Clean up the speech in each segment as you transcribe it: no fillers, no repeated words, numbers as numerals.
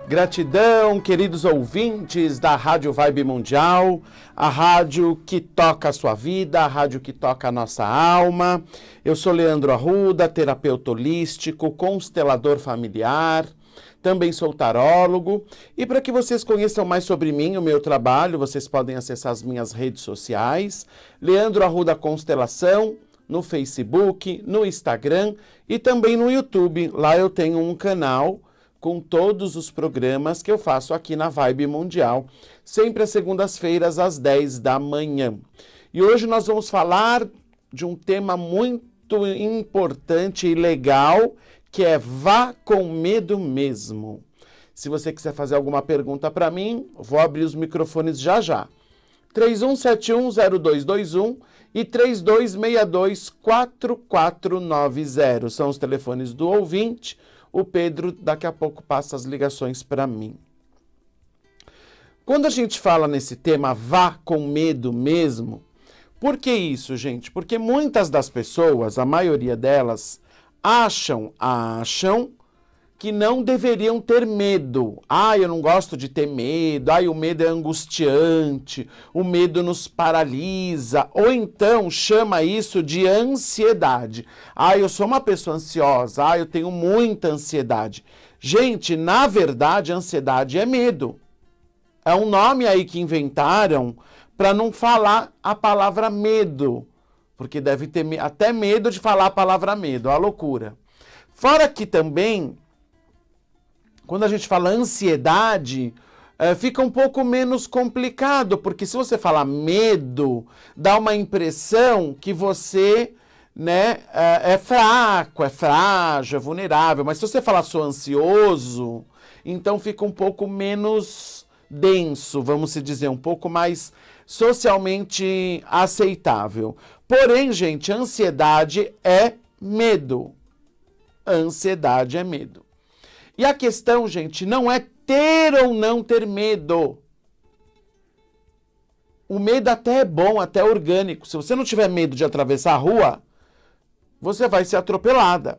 Gratidão, queridos ouvintes da Rádio Vibe Mundial, a rádio que toca a sua vida, a rádio que toca a nossa alma. Eu sou Leandro Arruda, terapeuta holístico, constelador familiar, também sou tarólogo. E para que vocês conheçam mais sobre mim, o meu trabalho, vocês podem acessar as minhas redes sociais, Leandro Arruda Constelação, no Facebook, no Instagram e também no YouTube. Lá eu tenho um canal com todos os programas que eu faço aqui na Vibe Mundial, sempre às segundas-feiras, às 10 da manhã. E hoje nós vamos falar de um tema muito importante e legal, que é vá com medo mesmo. Se você quiser fazer alguma pergunta para mim, vou abrir os microfones já já. 31710221 e 32624490 são os telefones do ouvinte. O Pedro daqui a pouco passa as ligações para mim. Quando a gente fala nesse tema, vá com medo mesmo, por que isso, gente? Porque muitas das pessoas, a maioria delas, acham que não deveriam ter medo. Eu não gosto de ter medo. O medo é angustiante. O medo nos paralisa. Ou então chama isso de ansiedade. Eu sou uma pessoa ansiosa. Eu tenho muita ansiedade. Gente, na verdade, ansiedade é medo. É um nome aí que inventaram para não falar a palavra medo. Porque deve ter até medo de falar a palavra medo. É uma loucura. Fora que também, quando a gente fala ansiedade, fica um pouco menos complicado, porque se você falar medo, dá uma impressão que você, é fraco, é frágil, é vulnerável. Mas se você falar sou ansioso, então fica um pouco menos denso, vamos dizer, um pouco mais socialmente aceitável. Porém, gente, ansiedade é medo. Ansiedade é medo. E a questão, gente, não é ter ou não ter medo. O medo até é bom, até é orgânico. Se você não tiver medo de atravessar a rua, você vai ser atropelada.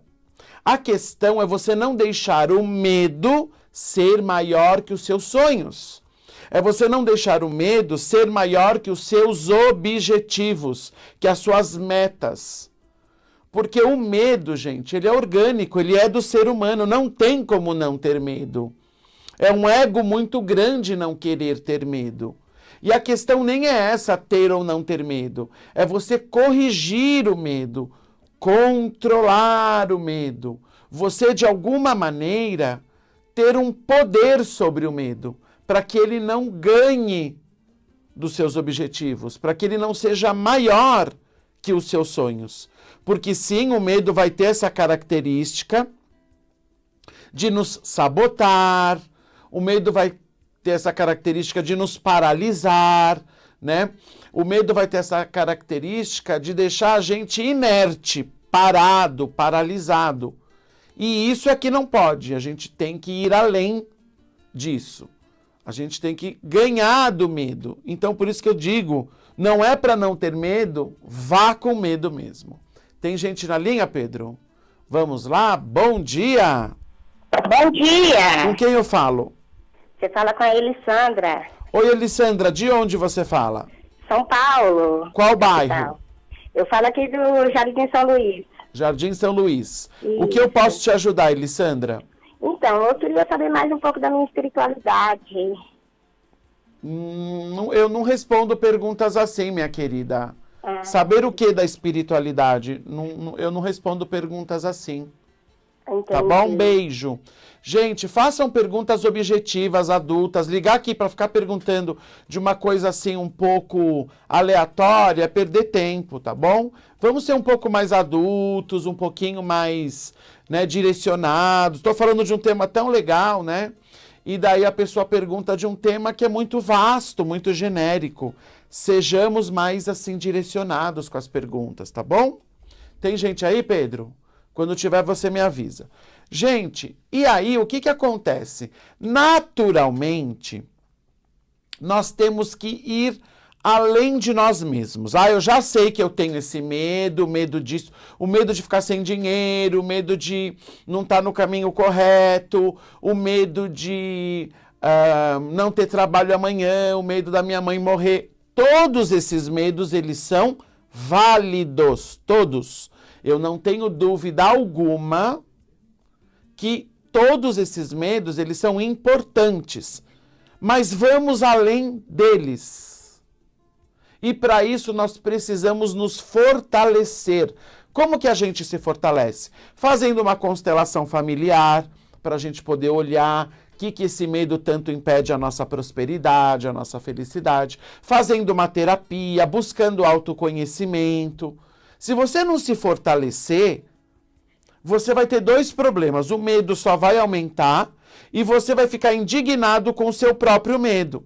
A questão é você não deixar o medo ser maior que os seus sonhos. É você não deixar o medo ser maior que os seus objetivos, que as suas metas. Porque o medo, gente, ele é orgânico, ele é do ser humano, não tem como não ter medo. É um ego muito grande não querer ter medo. E a questão nem é essa, ter ou não ter medo. É você corrigir o medo, controlar o medo. Você, de alguma maneira, ter um poder sobre o medo, para que ele não ganhe dos seus objetivos, para que ele não seja maior que os seus sonhos. Porque sim, o medo vai ter essa característica de nos sabotar, o medo vai ter essa característica de nos paralisar, né? O medo vai ter essa característica de deixar a gente inerte, parado, paralisado. E isso é que não pode, a gente tem que ir além disso. A gente tem que ganhar do medo. Então, por isso que eu digo, não é para não ter medo, vá com medo mesmo. Tem gente na linha, Pedro? Vamos lá, bom dia! Bom dia! Com quem eu falo? Você fala com a Elisandra. Oi, Elisandra, de onde você fala? São Paulo. Qual bairro? Eu falo aqui do Jardim São Luís. Jardim São Luís. Isso. O que eu posso te ajudar, Elisandra? Então, eu queria saber mais um pouco da minha espiritualidade. Eu não respondo perguntas assim, minha querida. Saber o que da espiritualidade? Eu não respondo perguntas assim. Entendi. Tá bom? Um beijo. Gente, façam perguntas objetivas, adultas. Ligar aqui para ficar perguntando de uma coisa assim um pouco aleatória é perder tempo, tá bom? Vamos ser um pouco mais adultos, um pouquinho mais, direcionados. Estou falando de um tema tão legal, né? E daí a pessoa pergunta de um tema que é muito vasto, muito genérico. Sejamos mais assim direcionados com as perguntas, tá bom? Tem gente aí, Pedro? Quando tiver, você me avisa. Gente, e aí o que acontece? Naturalmente, nós temos que ir além de nós mesmos. Eu já sei que eu tenho esse medo, o medo disso, o medo de ficar sem dinheiro, o medo de não estar no caminho correto, o medo de não ter trabalho amanhã, o medo da minha mãe morrer. Todos esses medos, eles são válidos, todos. Eu não tenho dúvida alguma que todos esses medos, eles são importantes. Mas vamos além deles. E para isso nós precisamos nos fortalecer. Como que a gente se fortalece? Fazendo uma constelação familiar, para a gente poder olhar o que esse medo tanto impede a nossa prosperidade, a nossa felicidade. Fazendo uma terapia, buscando autoconhecimento. Se você não se fortalecer, você vai ter dois problemas. O medo só vai aumentar e você vai ficar indignado com o seu próprio medo.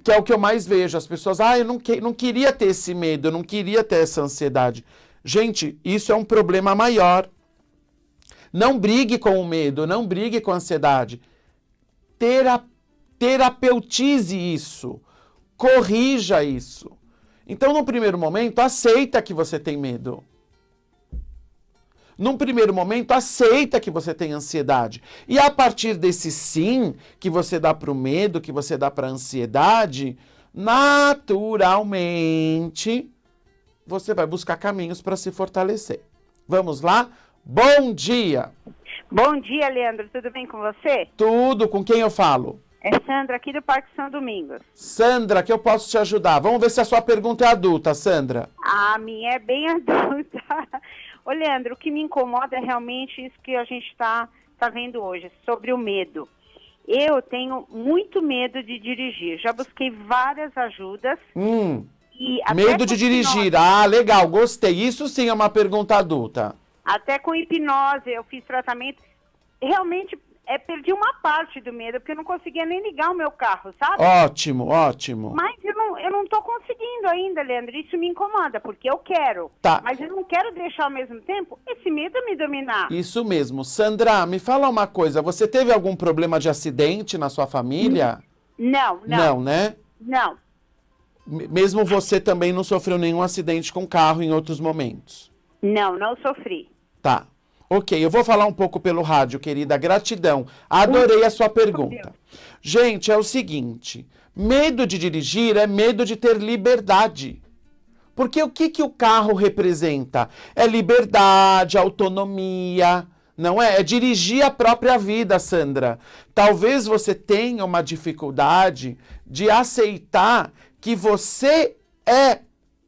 Que é o que eu mais vejo. As pessoas, eu não queria ter esse medo, eu não queria ter essa ansiedade. Gente, isso é um problema maior. Não brigue com o medo, não brigue com a ansiedade. Terapeutize isso. Corrija isso. Então, no primeiro momento, aceita que você tem medo. Num primeiro momento, aceita que você tem ansiedade. E a partir desse sim que você dá para o medo, que você dá para a ansiedade, naturalmente, você vai buscar caminhos para se fortalecer. Vamos lá? Bom dia! Bom dia, Leandro. Tudo bem com você? Tudo. Com quem eu falo? É Sandra, aqui do Parque São Domingos. Sandra, que eu posso te ajudar. Vamos ver se a sua pergunta é adulta, Sandra. A minha é bem adulta. Ô, Leandro, o que me incomoda é realmente isso que a gente está vendo hoje, sobre o medo. Eu tenho muito medo de dirigir. Já busquei várias ajudas. E medo de dirigir. Legal, gostei. Isso sim é uma pergunta adulta. Até com hipnose eu fiz tratamento. Realmente perdi uma parte do medo, porque eu não conseguia nem ligar o meu carro, sabe? Ótimo, ótimo. Mas eu não tô conseguindo ainda, Leandro. Isso me incomoda, porque eu quero. Tá. Mas eu não quero deixar ao mesmo tempo esse medo me dominar. Isso mesmo. Sandra, me fala uma coisa. Você teve algum problema de acidente na sua família? Não. Não, né? Não. Mesmo você também não sofreu nenhum acidente com carro em outros momentos? Não sofri. Tá. Ok, eu vou falar um pouco pelo rádio, querida. Gratidão. Adorei a sua pergunta. Gente, é o seguinte. Medo de dirigir é medo de ter liberdade. Porque o que o carro representa? É liberdade, autonomia, não é? É dirigir a própria vida, Sandra. Talvez você tenha uma dificuldade de aceitar que você é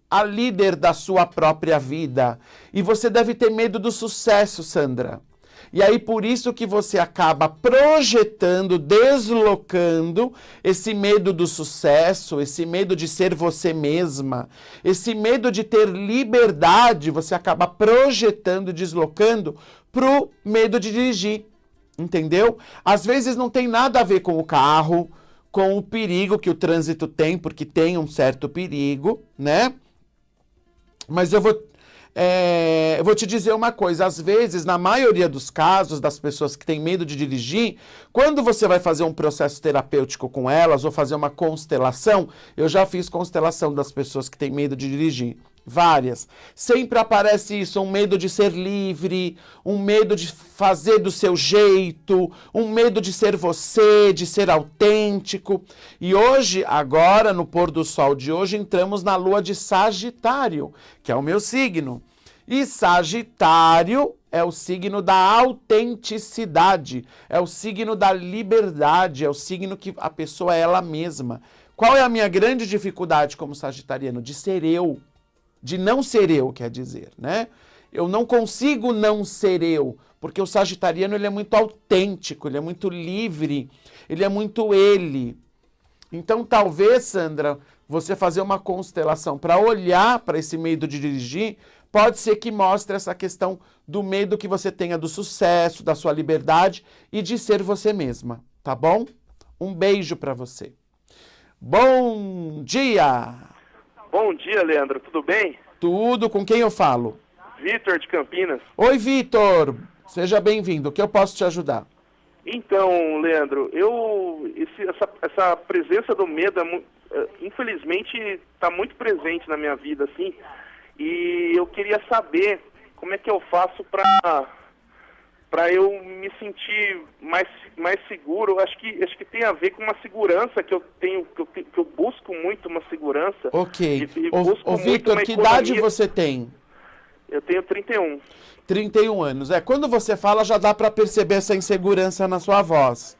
a líder da sua própria vida. E você deve ter medo do sucesso, Sandra. E aí, por isso que você acaba projetando, deslocando esse medo do sucesso, esse medo de ser você mesma, esse medo de ter liberdade, você acaba projetando, deslocando pro medo de dirigir. Entendeu? Às vezes não tem nada a ver com o carro, com o perigo que o trânsito tem, porque tem um certo perigo, né? Mas eu vou te dizer uma coisa, às vezes, na maioria dos casos das pessoas que têm medo de dirigir, quando você vai fazer um processo terapêutico com elas ou fazer uma constelação, eu já fiz constelação das pessoas que têm medo de dirigir, várias. Sempre aparece isso, um medo de ser livre, um medo de fazer do seu jeito, um medo de ser você, de ser autêntico. E hoje, agora, no pôr do sol de hoje, entramos na lua de Sagitário, que é o meu signo. E Sagitário é o signo da autenticidade, é o signo da liberdade, é o signo que a pessoa é ela mesma. Qual é a minha grande dificuldade como sagitariano? De ser eu. De não ser eu, quer dizer, né? Eu não consigo não ser eu, porque o sagitariano ele é muito autêntico, ele é muito livre, ele é muito ele. Então, talvez, Sandra, você fazer uma constelação para olhar para esse medo de dirigir, pode ser que mostre essa questão do medo que você tenha do sucesso, da sua liberdade e de ser você mesma, tá bom? Um beijo para você. Bom dia! Bom dia, Leandro. Tudo bem? Tudo. Com quem eu falo? Vitor, de Campinas. Oi, Vitor. Seja bem-vindo. O que eu posso te ajudar? Então, Leandro, essa presença do medo infelizmente, está muito presente na minha vida, assim, e eu queria saber como é que eu faço para eu me sentir mais seguro. Acho que tem a ver com uma segurança que eu tenho, que eu busco muito uma segurança. Ok. Busco Ô muito Vitor, uma que idade economia. você tem? Eu tenho 31. 31 anos. Quando você fala, já dá para perceber essa insegurança na sua voz.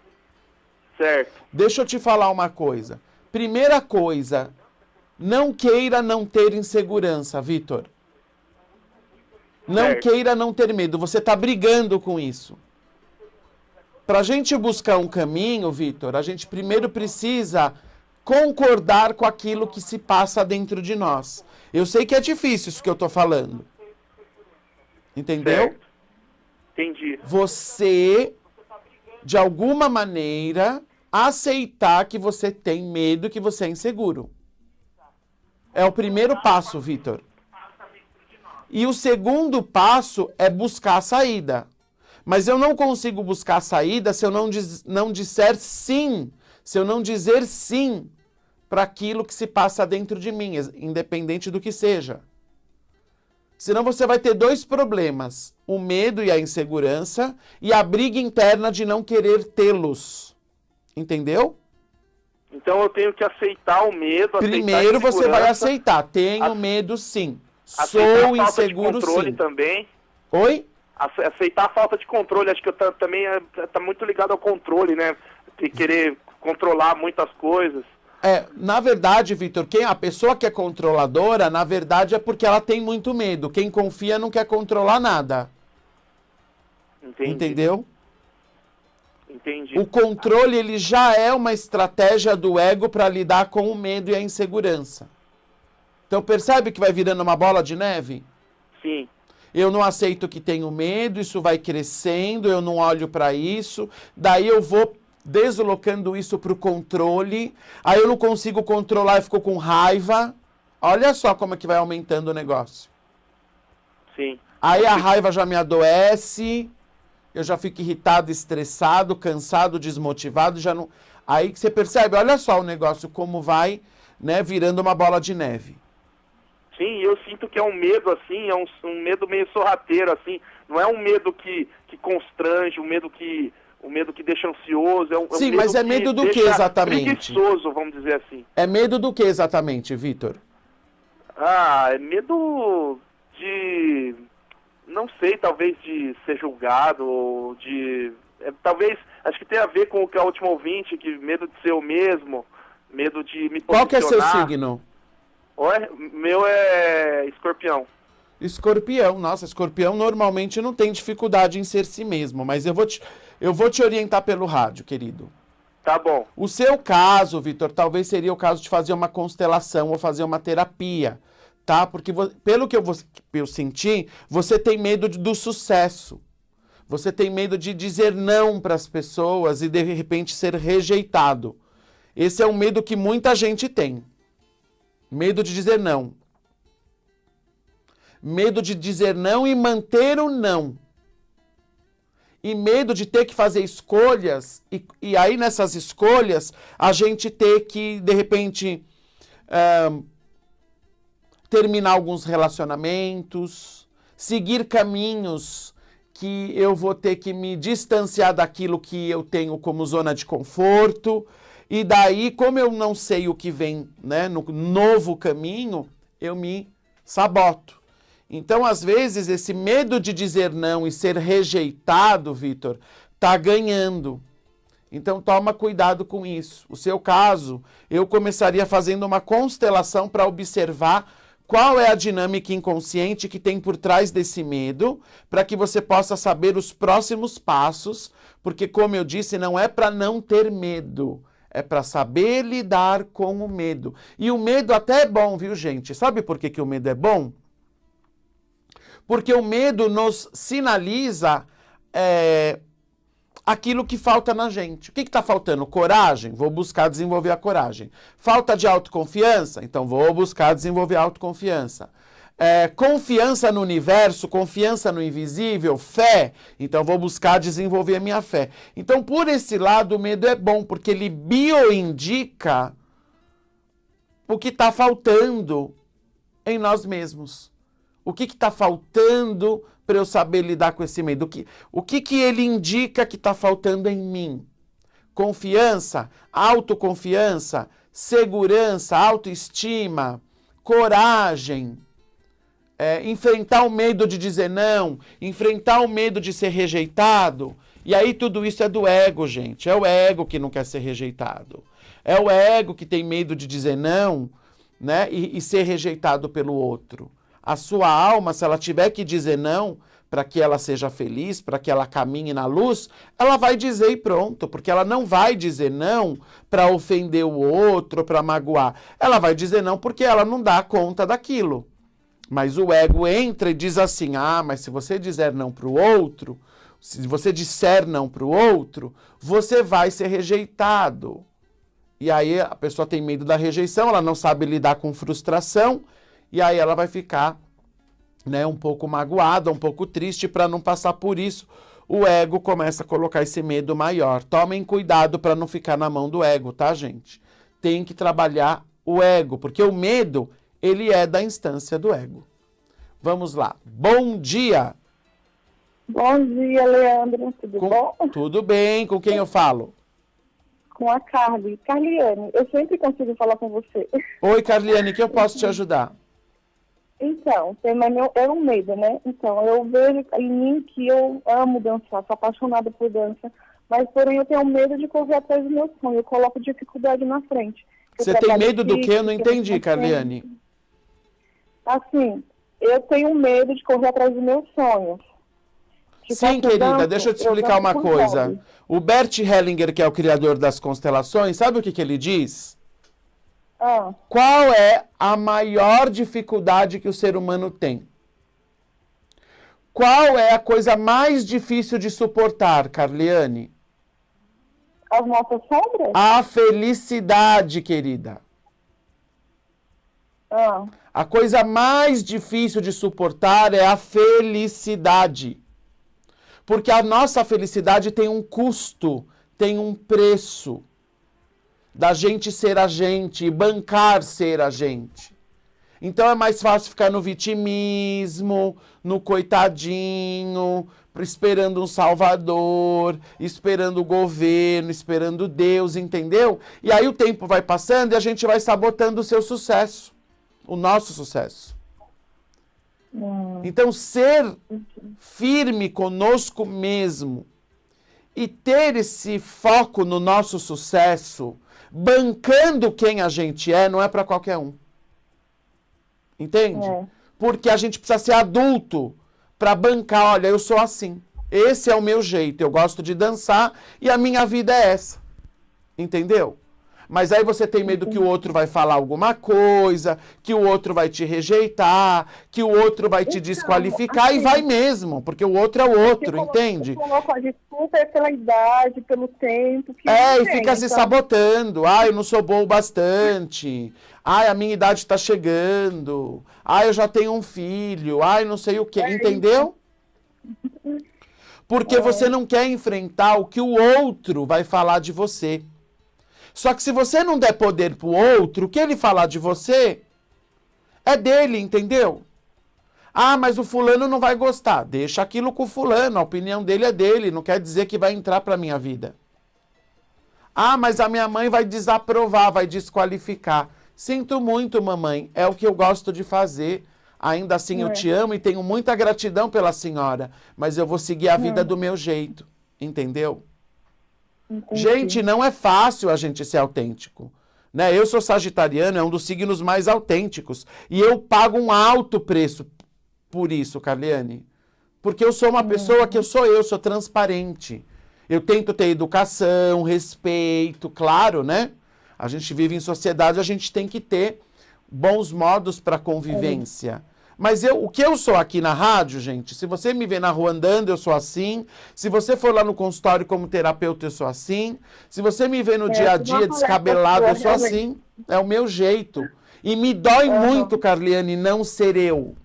Certo. Deixa eu te falar uma coisa. Primeira coisa, não queira não ter insegurança, Vitor. Não Certo. queira não ter medo. Você está brigando com isso. Para a gente buscar um caminho, Vitor, a gente primeiro precisa concordar com aquilo que se passa dentro de nós. Eu sei que é difícil isso que eu estou falando. Entendeu? Certo. Entendi. Você, de alguma maneira, aceitar que você tem medo, que você é inseguro. É o primeiro passo, Vitor. E o segundo passo é buscar a saída. Mas eu não consigo buscar a saída se eu não disser sim, se eu não dizer sim para aquilo que se passa dentro de mim, independente do que seja. Senão você vai ter dois problemas, o medo e a insegurança e a briga interna de não querer tê-los. Entendeu? Então eu tenho que aceitar o medo, Primeiro aceitar a você vai insegurança, tenho medo sim. aceitar Sou a falta de inseguro controle sim. também. Oi? Aceitar a falta de controle, acho que também tá muito ligado ao controle, né? De querer controlar muitas coisas. Na verdade, Vitor, a pessoa que é controladora, na verdade é porque ela tem muito medo. Quem confia não quer controlar nada. Entendi. Entendeu? Entendi. O controle, ele já é uma estratégia do ego para lidar com o medo e a insegurança. Então percebe que vai virando uma bola de neve? Sim. Eu não aceito que tenho medo, isso vai crescendo, eu não olho para isso, daí eu vou deslocando isso para o controle, aí eu não consigo controlar e fico com raiva. Olha só como é que vai aumentando o negócio. Sim. Aí a raiva já me adoece, eu já fico irritado, estressado, cansado, desmotivado, já não... Aí que você percebe, olha só o negócio como vai, né, virando uma bola de neve. Sim, eu sinto que é um medo, assim, é um medo meio sorrateiro, assim, não é um medo que constrange, um medo que deixa ansioso, Sim, medo mas é medo do que deixa exatamente? preguiçoso, vamos dizer assim. É medo do que exatamente, Vitor? É medo de, não sei, talvez de ser julgado, ou de, talvez, acho que tem a ver com o que a última ouvinte, que medo de ser eu mesmo, medo de me posicionar. Qual que é seu signo? Meu é Escorpião. Escorpião. Nossa, Escorpião normalmente não tem dificuldade em ser si mesmo, mas eu vou te orientar pelo rádio, querido. Tá bom. O seu caso, Vitor, talvez seria o caso de fazer uma constelação ou fazer uma terapia, tá? Porque pelo que eu senti, você tem medo do sucesso. Você tem medo de dizer não para as pessoas e de repente ser rejeitado. Esse é um medo que muita gente tem. Medo de dizer não. Medo de dizer não e manter o não. E medo de ter que fazer escolhas, e aí nessas escolhas a gente ter que, de repente, terminar alguns relacionamentos, seguir caminhos que eu vou ter que me distanciar daquilo que eu tenho como zona de conforto. E daí, como eu não sei o que vem, né, no novo caminho, eu me saboto. Então, às vezes, esse medo de dizer não e ser rejeitado, Vitor, tá ganhando. Então, toma cuidado com isso. O seu caso, eu começaria fazendo uma constelação para observar qual é a dinâmica inconsciente que tem por trás desse medo, para que você possa saber os próximos passos, porque, como eu disse, não é para não ter medo, é para saber lidar com o medo. E o medo até é bom, viu, gente? Sabe por que o medo é bom? Porque o medo nos sinaliza aquilo que falta na gente. O que está faltando? Coragem? Vou buscar desenvolver a coragem. Falta de autoconfiança? Então vou buscar desenvolver a autoconfiança. Confiança no universo, confiança no invisível, fé? Então vou buscar desenvolver a minha fé. Então, por esse lado, o medo é bom, porque ele bioindica o que está faltando em nós mesmos. O que está faltando para eu saber lidar com esse medo? O que ele indica que está faltando em mim? Confiança, autoconfiança, segurança, autoestima, coragem, enfrentar o medo de dizer não, enfrentar o medo de ser rejeitado. E aí tudo isso é do ego, gente. É o ego que não quer ser rejeitado. É o ego que tem medo de dizer não, né? E ser rejeitado pelo outro. A sua alma, se ela tiver que dizer não para que ela seja feliz, para que ela caminhe na luz, ela vai dizer e pronto, porque ela não vai dizer não para ofender o outro, para magoar. Ela vai dizer não porque ela não dá conta daquilo. Mas o ego entra e diz assim: ah, mas se você dizer não para o outro, se você disser não para o outro, você vai ser rejeitado. E aí a pessoa tem medo da rejeição, ela não sabe lidar com frustração, e aí ela vai ficar, né, um pouco magoada, um pouco triste. Para não passar por isso, o ego começa a colocar esse medo maior. Tomem cuidado para não ficar na mão do ego, tá, gente? Tem que trabalhar o ego, porque o medo, ele é da instância do ego. Vamos lá. Bom dia! Bom dia, Leandro. Tudo bom? Tudo bem. Com quem eu falo? Com a Carliane. Eu sempre consigo falar com você. Oi, Carliane, que eu posso te ajudar? Então, é um medo, né? Então, eu vejo em mim que eu amo dançar, sou apaixonada por dança, mas porém eu tenho medo de correr atrás do meu sonho, eu coloco dificuldade na frente. Você tem medo do quê? Eu não entendi, Carliane. Assim, eu tenho medo de correr atrás do meu sonho. Sim, querida, deixa eu te explicar uma coisa. O Bert Hellinger, que é o criador das constelações, sabe o que ele diz? Qual é a maior dificuldade que o ser humano tem? Qual é a coisa mais difícil de suportar, Carliane? As nossas sombras? A felicidade, querida. A coisa mais difícil de suportar é a felicidade. Porque a nossa felicidade tem um custo, tem um preço. Da gente ser a gente e bancar ser a gente. Então é mais fácil ficar no vitimismo, no coitadinho, esperando um salvador, esperando o governo, esperando Deus, entendeu? E aí o tempo vai passando e a gente vai sabotando o seu sucesso, o nosso sucesso. Então ser firme conosco mesmo e ter esse foco no nosso sucesso, bancando quem a gente é, não é para qualquer um. Entende? Porque a gente precisa ser adulto para bancar. Olha, eu sou assim. Esse é o meu jeito. Eu gosto de dançar e a minha vida é essa. Entendeu? Mas aí você tem medo que o outro vai falar alguma coisa, que o outro vai te rejeitar, que o outro vai te desqualificar, assim, e vai mesmo, porque o outro é o outro, entende? Colocou a desculpa pela idade, pelo tempo. Que e fica se sabotando. Eu não sou bom o bastante. A minha idade está chegando. Eu já tenho um filho. Não sei o quê. Entendeu? Porque você não quer enfrentar o que o outro vai falar de você. Só que se você não der poder pro outro, o que ele falar de você é dele, entendeu? Mas o fulano não vai gostar. Deixa aquilo com o fulano, a opinião dele é dele, não quer dizer que vai entrar pra minha vida. Mas a minha mãe vai desaprovar, vai desqualificar. Sinto muito, mamãe, é o que eu gosto de fazer. Ainda assim eu te amo e tenho muita gratidão pela senhora, mas eu vou seguir a vida do meu jeito, entendeu? Entendi. Gente, não é fácil a gente ser autêntico, né? Eu sou sagitariano, é um dos signos mais autênticos. E eu pago um alto preço por isso, Carliane. Porque eu sou uma pessoa que eu sou transparente. Eu tento ter educação, respeito, claro, né? A gente vive em sociedade, a gente tem que ter bons modos para convivência. Mas o que eu sou aqui na rádio, gente, se você me vê na rua andando, eu sou assim. Se você for lá no consultório como terapeuta, eu sou assim. Se você me vê no dia a dia descabelado, eu sou assim. É o meu jeito. E me dói muito, Carliane, não ser eu.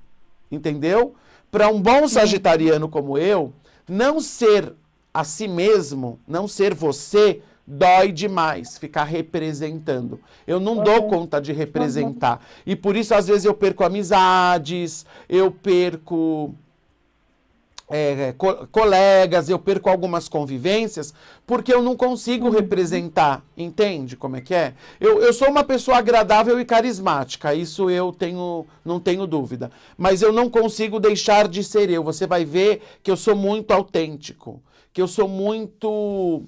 Entendeu? Para um bom sagitariano como eu, não ser a si mesmo, não ser você, dói demais ficar representando. Eu não dou conta de representar. E por isso, às vezes, eu perco amizades, eu perco colegas, eu perco algumas convivências, porque eu não consigo representar. Entende como é que é? Eu sou uma pessoa agradável e carismática, isso não tenho dúvida. Mas eu não consigo deixar de ser eu. Você vai ver que eu sou muito autêntico, que eu sou muito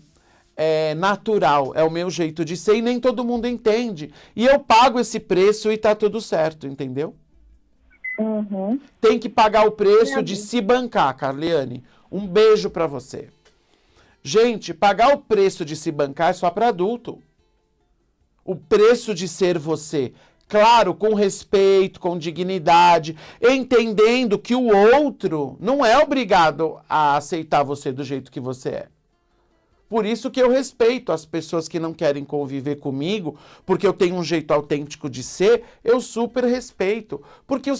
natural, é o meu jeito de ser e nem todo mundo entende. E eu pago esse preço e tá tudo certo, entendeu? Tem que pagar o preço de se bancar, Carliane. Um beijo pra você. Gente, pagar o preço de se bancar é só para adulto. O preço de ser você. Claro, com respeito, com dignidade, entendendo que o outro não é obrigado a aceitar você do jeito que você é. Por isso que eu respeito as pessoas que não querem conviver comigo, porque eu tenho um jeito autêntico de ser, eu super respeito, porque eu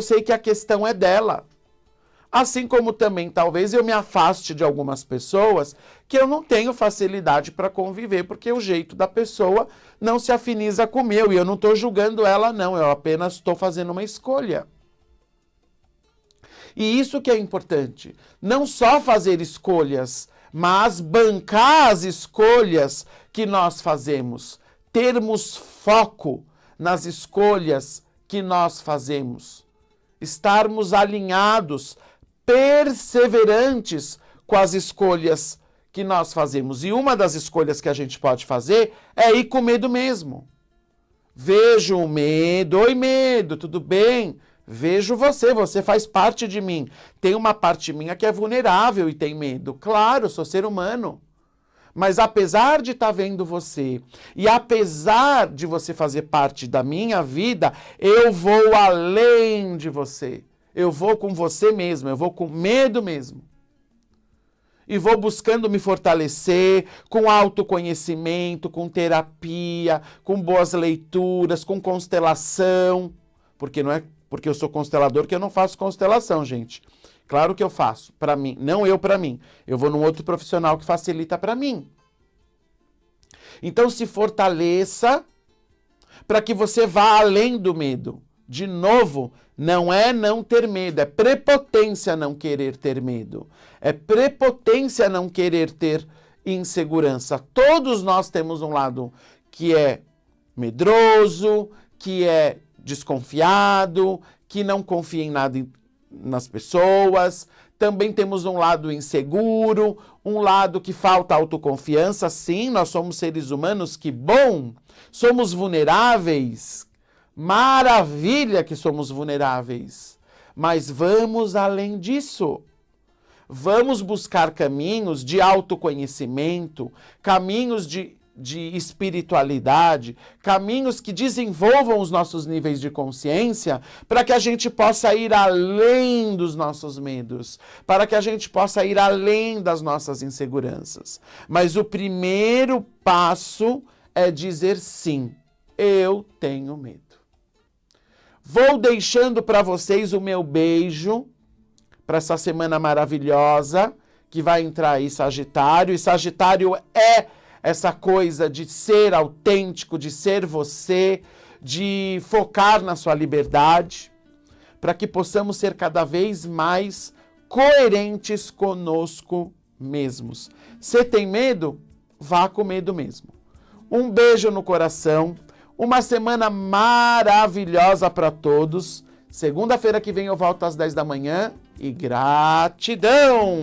sei que a questão é dela. Assim como também talvez eu me afaste de algumas pessoas que eu não tenho facilidade para conviver, porque o jeito da pessoa não se afiniza com o meu, e eu não estou julgando ela não, eu apenas estou fazendo uma escolha. E isso que é importante, não só fazer escolhas, mas bancar as escolhas que nós fazemos, termos foco nas escolhas que nós fazemos, estarmos alinhados, perseverantes com as escolhas que nós fazemos. E uma das escolhas que a gente pode fazer é ir com medo mesmo. Vejo o medo, oi medo, tudo bem? Vejo você faz parte de mim. Tem uma parte minha que é vulnerável e tem medo. Claro, eu sou ser humano. Mas apesar de estar vendo você, e apesar de você fazer parte da minha vida, eu vou além de você. Eu vou com você mesmo, eu vou com medo mesmo. E vou buscando me fortalecer com autoconhecimento, com terapia, com boas leituras, com constelação. Porque não é porque eu sou constelador que eu não faço constelação, gente. Claro que eu faço, para mim. Não eu para mim. Eu vou num outro profissional que facilita para mim. Então se fortaleça para que você vá além do medo. De novo, não é não ter medo, é prepotência não querer ter medo. É prepotência não querer ter insegurança. Todos nós temos um lado que é medroso, que é desconfiado, que não confia em nada nas pessoas. Também temos um lado inseguro, um lado que falta autoconfiança. Sim, nós somos seres humanos, que bom! Somos vulneráveis. Maravilha que somos vulneráveis. Mas vamos além disso. Vamos buscar caminhos de autoconhecimento, caminhos de espiritualidade, caminhos que desenvolvam os nossos níveis de consciência para que a gente possa ir além dos nossos medos, para que a gente possa ir além das nossas inseguranças. Mas o primeiro passo é dizer sim, eu tenho medo. Vou deixando para vocês o meu beijo para essa semana maravilhosa que vai entrar aí Sagitário, e Sagitário é essa coisa de ser autêntico, de ser você, de focar na sua liberdade, para que possamos ser cada vez mais coerentes conosco mesmos. Você tem medo? Vá com medo mesmo. Um beijo no coração, uma semana maravilhosa para todos. Segunda-feira que vem eu volto às 10 da manhã e gratidão!